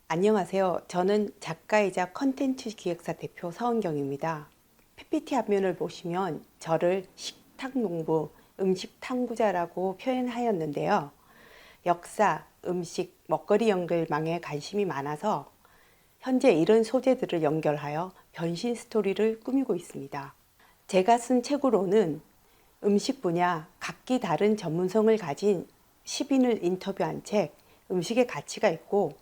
안녕하세요. 저는 작가이자 컨텐츠 기획사 대표 서은경입니다. PPT 앞면을 보시면 저를 식탁 농부, 음식 탐구자라고 표현하였는데요. 역사, 음식, 먹거리 연결망에 관심이 많아서 현재 이런 소재들을 연결하여 변신 스토리를 꾸미고 있습니다. 제가 쓴 책으로는 음식 분야 각기 다른 전문성을 가진 10인을 인터뷰한 책 음식의 가치가 있고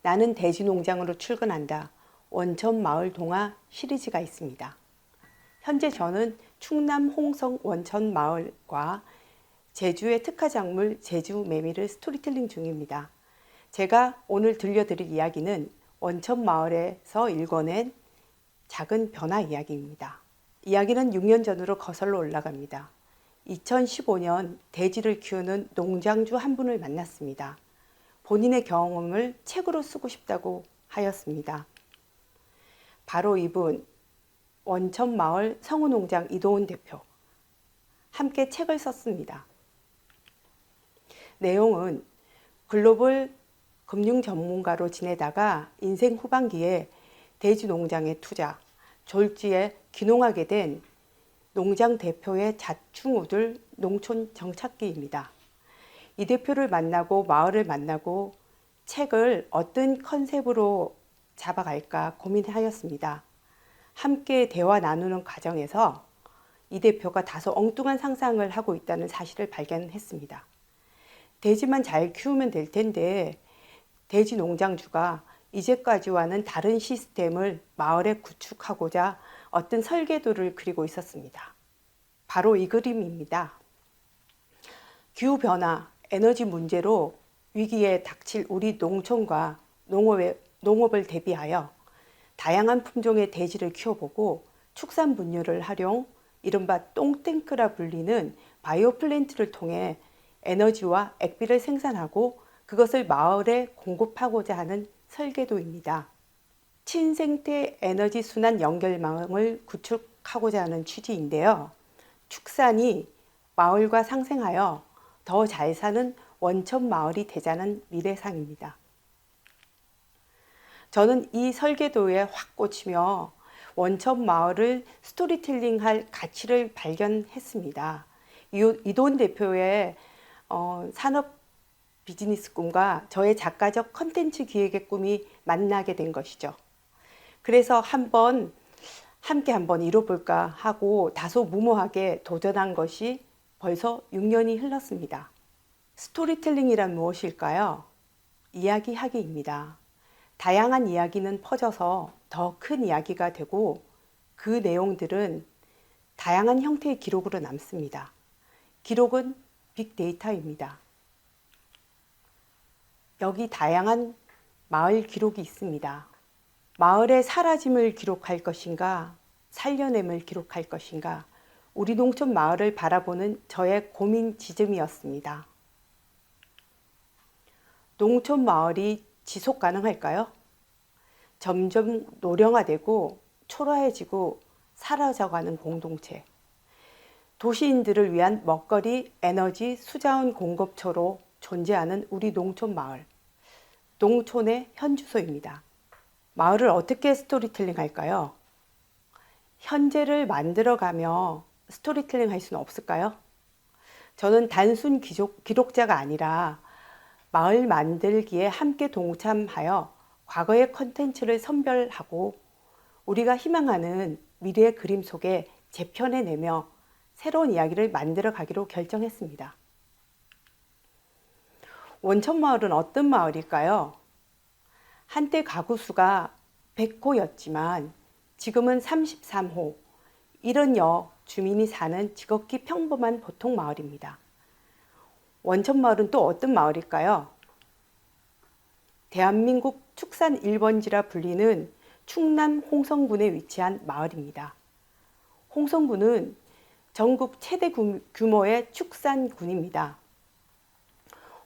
나는 돼지 농장으로 출근한다. 원천 마을 동화 시리즈가 있습니다. 현재 저는 충남 홍성 원천 마을과 제주의 특화작물 제주 메밀을 스토리텔링 중입니다. 제가 오늘 들려드릴 이야기는 원천 마을에서 읽어낸 작은 변화 이야기입니다. 이야기는 6년 전으로 거슬러 올라갑니다. 2015년 돼지를 키우는 농장주 한 분을 만났습니다. 본인의 경험을 책으로 쓰고 싶다고 하였습니다. 바로 이분, 원천마을 성우농장 이도훈 대표. 함께 책을 썼습니다. 내용은 글로벌 금융 전문가로 지내다가 인생 후반기에 돼지 농장에 투자, 졸지에 귀농하게 된 농장 대표의 자충우들 농촌 정착기입니다. 이 대표를 만나고 마을을 만나고 책을 어떤 컨셉으로 잡아갈까 고민하였습니다. 함께 대화 나누는 과정에서 이 대표가 다소 엉뚱한 상상을 하고 있다는 사실을 발견했습니다. 돼지만 잘 키우면 될 텐데 돼지 농장주가 이제까지와는 다른 시스템을 마을에 구축하고자 어떤 설계도를 그리고 있었습니다. 바로 이 그림입니다. 기후변화, 에너지 문제로 위기에 닥칠 우리 농촌과 농업을 대비하여 다양한 품종의 돼지를 키워보고 축산 분유를 활용, 이른바 똥탱크라 불리는 바이오 플랜트를 통해 에너지와 액비를 생산하고 그것을 마을에 공급하고자 하는 설계도입니다. 친생태 에너지 순환 연결망을 구축하고자 하는 취지인데요. 축산이 마을과 상생하여 더 잘 사는 원천 마을이 되자는 미래상입니다. 저는 이 설계도에 확 꽂히며 원천 마을을 스토리텔링할 가치를 발견했습니다. 이돈 대표의 산업 비즈니스 꿈과 저의 작가적 컨텐츠 기획의 꿈이 만나게 된 것이죠. 그래서 함께 한번 이뤄볼까 하고 다소 무모하게 도전한 것이 벌써 6년이 흘렀습니다. 스토리텔링이란 무엇일까요? 이야기하기입니다. 다양한 이야기는 퍼져서 더 큰 이야기가 되고 그 내용들은 다양한 형태의 기록으로 남습니다. 기록은 빅데이터입니다. 여기 다양한 마을 기록이 있습니다. 마을의 사라짐을 기록할 것인가, 살려냄을 기록할 것인가, 우리 농촌 마을을 바라보는 저의 고민 지점이었습니다. 농촌 마을이 지속 가능할까요? 점점 노령화되고 초라해지고 사라져가는 공동체. 도시인들을 위한 먹거리, 에너지, 수자원 공급처로 존재하는 우리 농촌 마을. 농촌의 현주소입니다. 마을을 어떻게 스토리텔링 할까요? 현재를 만들어가며 스토리텔링 할 수는 없을까요? 저는 단순 기록자가 아니라 마을 만들기에 함께 동참하여 과거의 컨텐츠를 선별하고 우리가 희망하는 미래의 그림 속에 재편해내며 새로운 이야기를 만들어 가기로 결정했습니다. 원천마을은 어떤 마을일까요? 한때 가구 수가 100호였지만 지금은 33호, 70여 주민이 사는 지극히 평범한 보통 마을입니다. 원천마을은 또 어떤 마을일까요? 대한민국 축산 1번지라 불리는 충남 홍성군에 위치한 마을입니다. 홍성군은 전국 최대 규모의 축산군입니다.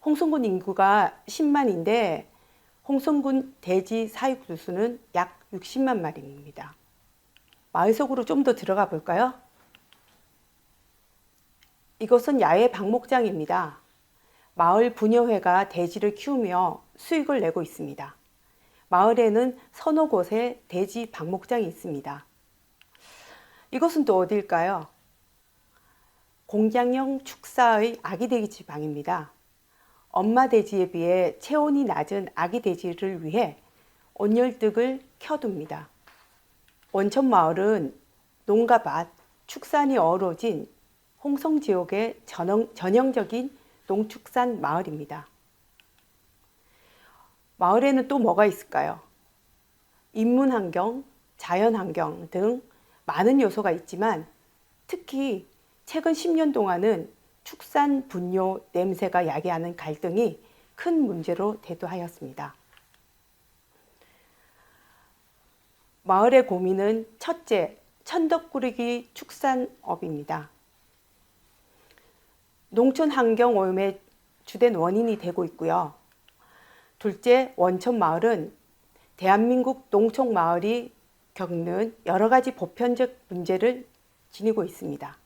홍성군 인구가 10만인데 홍성군 돼지 사육 수는 약 60만 마리입니다. 마을 속으로 좀 더 들어가 볼까요? 이것은 야외 방목장입니다. 마을 부녀회가 돼지를 키우며 수익을 내고 있습니다. 마을에는 서너 곳에 돼지 방목장이 있습니다. 이것은 또 어딜까요? 공장형 축사의 아기 돼지 방입니다. 엄마 돼지에 비해 체온이 낮은 아기 돼지를 위해 온열등을 켜둡니다. 원천마을은 농가 밭, 축산이 어우러진 홍성 지역의 전형적인 농축산 마을입니다. 마을에는 또 뭐가 있을까요? 인문환경, 자연환경 등 많은 요소가 있지만 특히 최근 10년 동안은 축산 분뇨 냄새가 야기하는 갈등이 큰 문제로 대두하였습니다. 마을의 고민은 첫째, 천덕꾸러기 축산업입니다. 농촌 환경 오염의 주된 원인이 되고 있고요. 둘째, 원천마을은 대한민국 농촌 마을이 겪는 여러 가지 보편적 문제를 지니고 있습니다.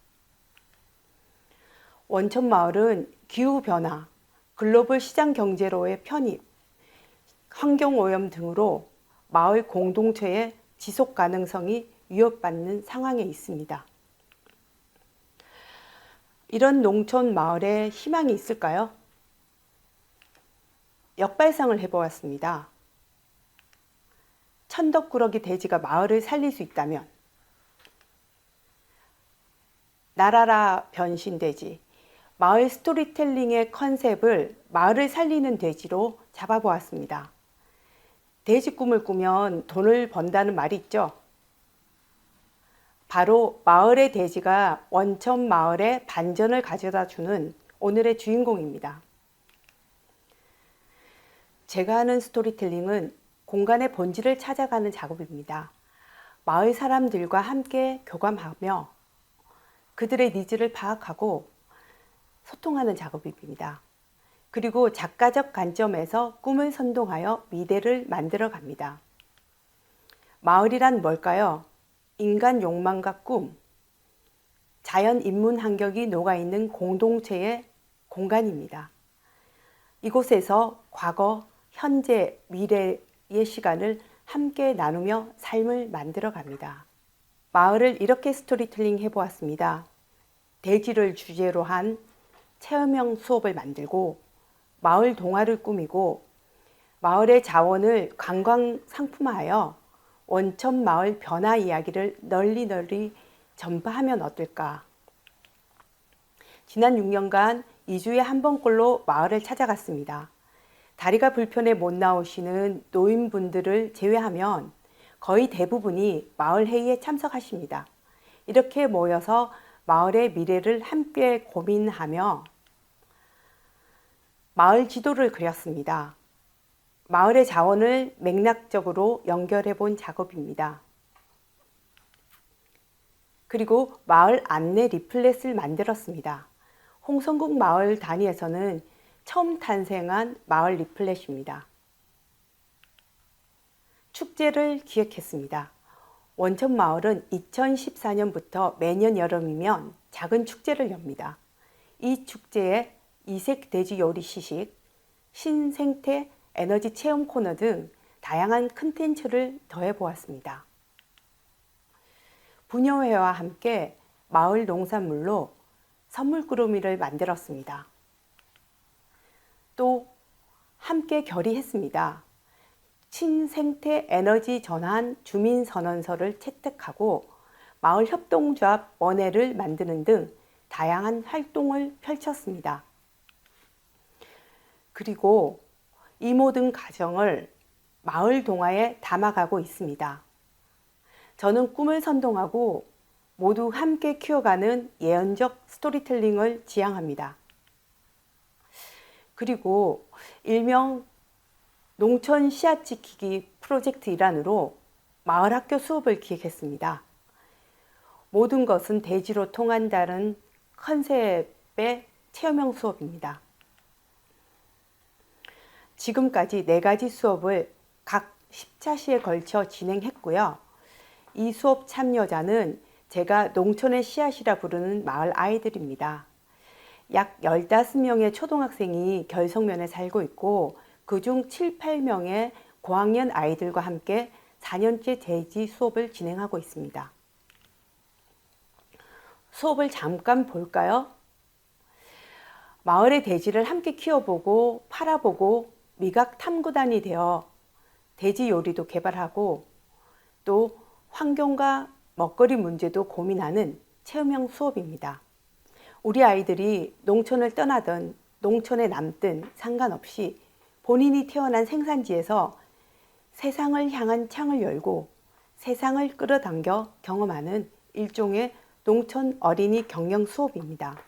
원천마을은 기후변화, 글로벌 시장 경제로의 편입, 환경오염 등으로 마을 공동체의 지속 가능성이 위협받는 상황에 있습니다. 이런 농촌 마을에 희망이 있을까요? 역발상을 해보았습니다. 천덕꾸러기 돼지가 마을을 살릴 수 있다면 나라라 변신돼지, 마을 스토리텔링의 컨셉을 마을을 살리는 돼지로 잡아보았습니다. 돼지 꿈을 꾸면 돈을 번다는 말이 있죠. 바로 마을의 돼지가 원천 마을에 반전을 가져다 주는 오늘의 주인공입니다. 제가 하는 스토리텔링은 공간의 본질을 찾아가는 작업입니다. 마을 사람들과 함께 교감하며 그들의 니즈를 파악하고 소통하는 작업입니다. 그리고 작가적 관점에서 꿈을 선동하여 미래를 만들어 갑니다. 마을이란 뭘까요? 인간 욕망과 꿈, 자연 인문 환경이 녹아있는 공동체의 공간입니다. 이곳에서 과거, 현재, 미래의 시간을 함께 나누며 삶을 만들어 갑니다. 마을을 이렇게 스토리텔링 해보았습니다. 돼지를 주제로 한 체험형 수업을 만들고 마을 동화를 꾸미고 마을의 자원을 관광 상품화하여 원천 마을 변화 이야기를 널리 전파하면 어떨까? 지난 6년간 2주에 한 번꼴로 마을을 찾아갔습니다. 다리가 불편해 못 나오시는 노인분들을 제외하면 거의 대부분이 마을 회의에 참석하십니다. 이렇게 모여서 마을의 미래를 함께 고민하며 마을 지도를 그렸습니다. 마을의 자원을 맥락적으로 연결해 본 작업입니다. 그리고 마을 안내 리플렛을 만들었습니다. 홍성국 마을 단위에서는 처음 탄생한 마을 리플렛입니다. 축제를 기획했습니다. 원천마을은 2014년부터 매년 여름이면 작은 축제를 엽니다. 이 축제에 이색 돼지 요리 시식, 신생태 에너지 체험 코너 등 다양한 콘텐츠를 더해 보았습니다. 부녀회와 함께 마을 농산물로 선물 꾸러미를 만들었습니다. 또 함께 결의했습니다. 친생태 에너지 전환 주민 선언서를 채택하고 마을 협동조합 원회를 만드는 등 다양한 활동을 펼쳤습니다. 그리고 이 모든 과정을 마을 동화에 담아가고 있습니다. 저는 꿈을 선동하고 모두 함께 키워가는 예언적 스토리텔링을 지향합니다. 그리고 일명 농촌 씨앗 지키기 프로젝트 일환으로 마을 학교 수업을 기획했습니다. 모든 것은 대지로 통한다는 컨셉의 체험형 수업입니다. 지금까지 4가지 수업을 각 10차시에 걸쳐 진행했고요. 이 수업 참여자는 제가 농촌의 씨앗이라 부르는 마을 아이들입니다. 약 15명의 초등학생이 결석면에 살고 있고 그중 7, 8명의 고학년 아이들과 함께 4년째 돼지 수업을 진행하고 있습니다. 수업을 잠깐 볼까요? 마을의 돼지를 함께 키워보고 팔아보고 미각 탐구단이 되어 돼지 요리도 개발하고 또 환경과 먹거리 문제도 고민하는 체험형 수업입니다. 우리 아이들이 농촌을 떠나든 농촌에 남든 상관없이 본인이 태어난 생산지에서 세상을 향한 창을 열고 세상을 끌어당겨 경험하는 일종의 농촌 어린이 경영 수업입니다.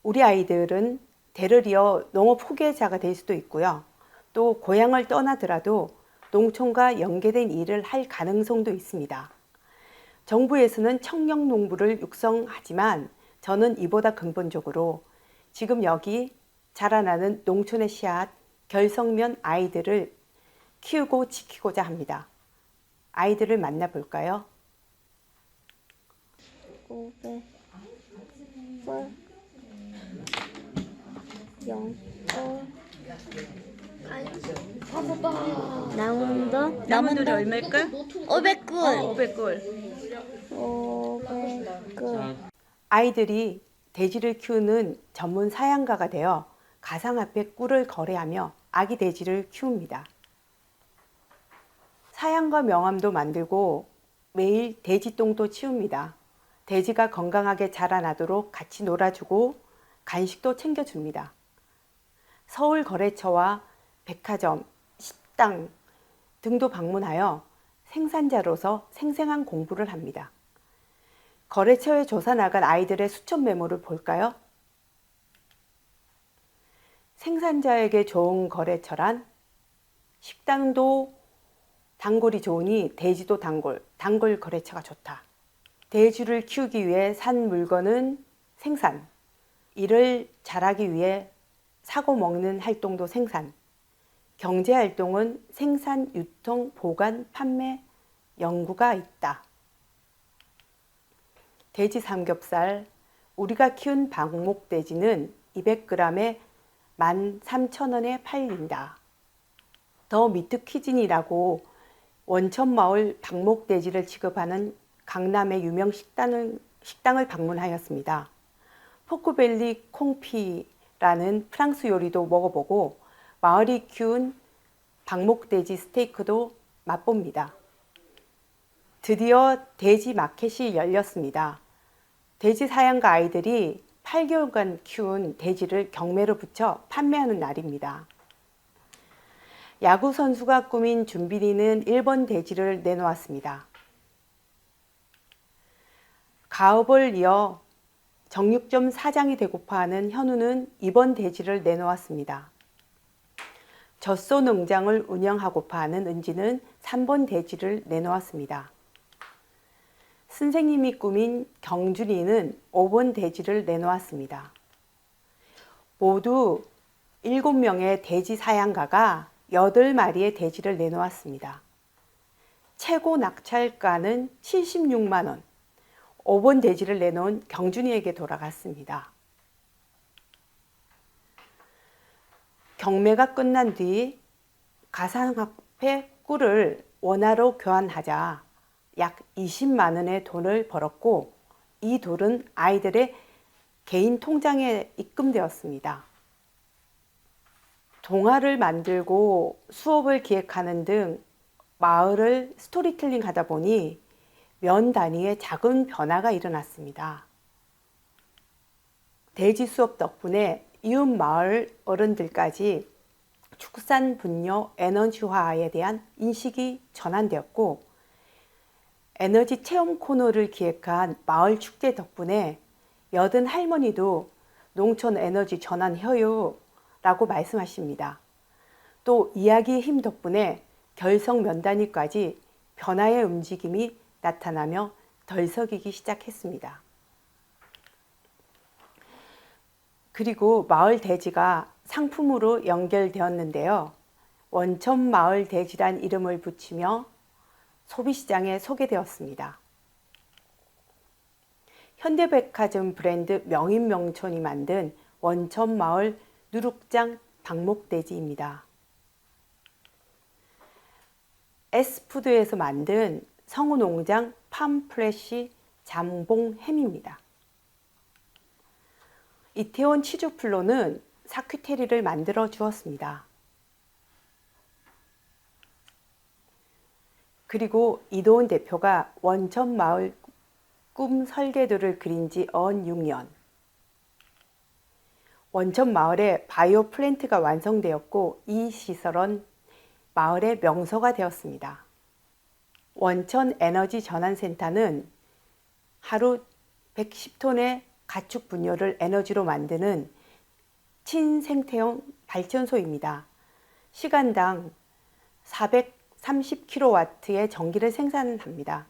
우리 아이들은 대를 이어 농업 후계자가 될 수도 있고요. 또 고향을 떠나더라도 농촌과 연계된 일을 할 가능성도 있습니다. 정부에서는 청년 농부를 육성하지만 저는 이보다 근본적으로 지금 여기 자라나는 농촌의 씨앗, 결석면 아이들을 키우고 지키고자 합니다. 아이들을 만나볼까요? 500, 0, 나무늘이 얼마일까? 500꿀. 500꿀. 500꿀. 아이들이 돼지를 키우는 전문 사양가가 되어 가상화폐 꿀을 거래하며 아기 돼지를 키웁니다. 사양과 명함도 만들고 매일 돼지똥도 치웁니다. 돼지가 건강하게 자라나도록 같이 놀아주고 간식도 챙겨줍니다. 서울 거래처와 백화점, 식당 등도 방문하여 생산자로서 생생한 공부를 합니다. 거래처에 조사 나간 아이들의 수첩 메모를 볼까요? 생산자에게 좋은 거래처란 식당도 단골이 좋으니 돼지도 단골 거래처가 좋다. 돼지를 키우기 위해 산 물건은 생산, 이를 잘하기 위해 사고 먹는 활동도 생산, 경제활동은 생산, 유통, 보관, 판매, 연구가 있다. 돼지 삼겹살, 우리가 키운 방목돼지는 200g에 13,000원에 팔린다. 더 미트 퀴즈니라고 원천마을 방목돼지를 취급하는 강남의 유명 식당을 방문하였습니다. 포크벨리 콩피라는 프랑스 요리도 먹어보고 마을이 키운 방목돼지 스테이크도 맛봅니다. 드디어 돼지 마켓이 열렸습니다. 돼지 사양가 아이들이 8개월간 키운 돼지를 경매로 붙여 판매하는 날입니다. 야구 선수가 꾸민 준비리는 1번 돼지를 내놓았습니다. 가업을 이어 정육점 사장이 되고파하는 현우는 2번 돼지를 내놓았습니다. 젖소 농장을 운영하고파하는 은지는 3번 돼지를 내놓았습니다. 선생님이 꾸민 경준이는 5번 돼지를 내놓았습니다. 모두 7명의 돼지 사양가가 8마리의 돼지를 내놓았습니다. 최고 낙찰가는 76만 원, 5번 돼지를 내놓은 경준이에게 돌아갔습니다. 경매가 끝난 뒤 가상화폐 꿀을 원화로 교환하자 약 20만 원의 돈을 벌었고 이 돈은 아이들의 개인 통장에 입금되었습니다. 동화를 만들고 수업을 기획하는 등 마을을 스토리텔링 하다 보니 면 단위의 작은 변화가 일어났습니다. 돼지 수업 덕분에 이웃 마을 어른들까지 축산 분뇨 에너지화에 대한 인식이 전환되었고 에너지 체험 코너를 기획한 마을 축제 덕분에 여든 할머니도 농촌 에너지 전환 효요라고 말씀하십니다. 또 이야기의 힘 덕분에 결석 면단위까지 변화의 움직임이 나타나며 덜썩이기 시작했습니다. 그리고 마을 돼지가 상품으로 연결되었는데요. 원천마을 돼지란 이름을 붙이며 소비시장에 소개되었습니다. 현대백화점 브랜드 명인명촌이 만든 원천마을 누룩장 방목돼지입니다. S푸드에서 만든 성우농장 팜프레쉬 잠봉 햄입니다. 이태원 치즈플로는 사큐테리를 만들어 주었습니다. 그리고 이도훈 대표가 원천마을 꿈 설계도를 그린 지 언 6년. 원천마을에 바이오 플랜트가 완성되었고 이 시설은 마을의 명소가 되었습니다. 원천 에너지 전환센터는 하루 110톤의 가축 분뇨를 에너지로 만드는 친생태형 발전소입니다. 시간당 430kW의 전기를 생산합니다.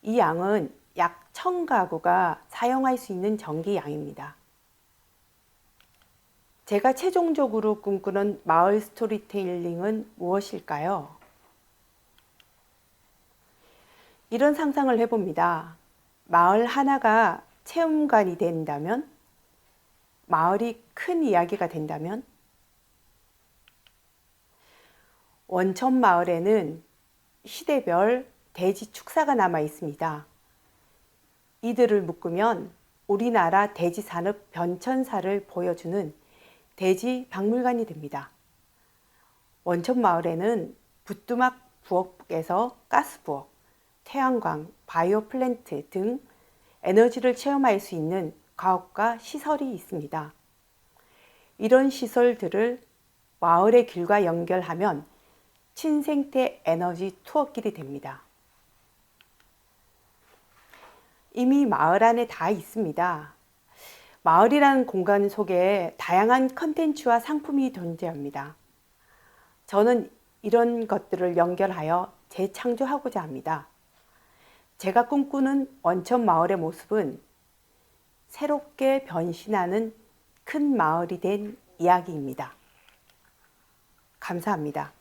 이 양은 약 1000가구가 사용할 수 있는 전기 양입니다. 제가 최종적으로 꿈꾸는 마을 스토리텔링은 무엇일까요? 이런 상상을 해봅니다. 마을 하나가 체험관이 된다면? 마을이 큰 이야기가 된다면? 원천마을에는 시대별 대지 축사가 남아 있습니다. 이들을 묶으면 우리나라 대지 산업 변천사를 보여주는 대지 박물관이 됩니다. 원천마을에는 부뚜막 부엌에서 가스부엌, 태양광, 바이오 플랜트 등 에너지를 체험할 수 있는 가옥과 시설이 있습니다. 이런 시설들을 마을의 길과 연결하면 친생태 에너지 투어길이 됩니다. 이미 마을 안에 다 있습니다. 마을이라는 공간 속에 다양한 컨텐츠와 상품이 존재합니다. 저는 이런 것들을 연결하여 재창조하고자 합니다. 제가 꿈꾸는 원천 마을의 모습은 새롭게 변신하는 큰 마을이 된 이야기입니다. 감사합니다.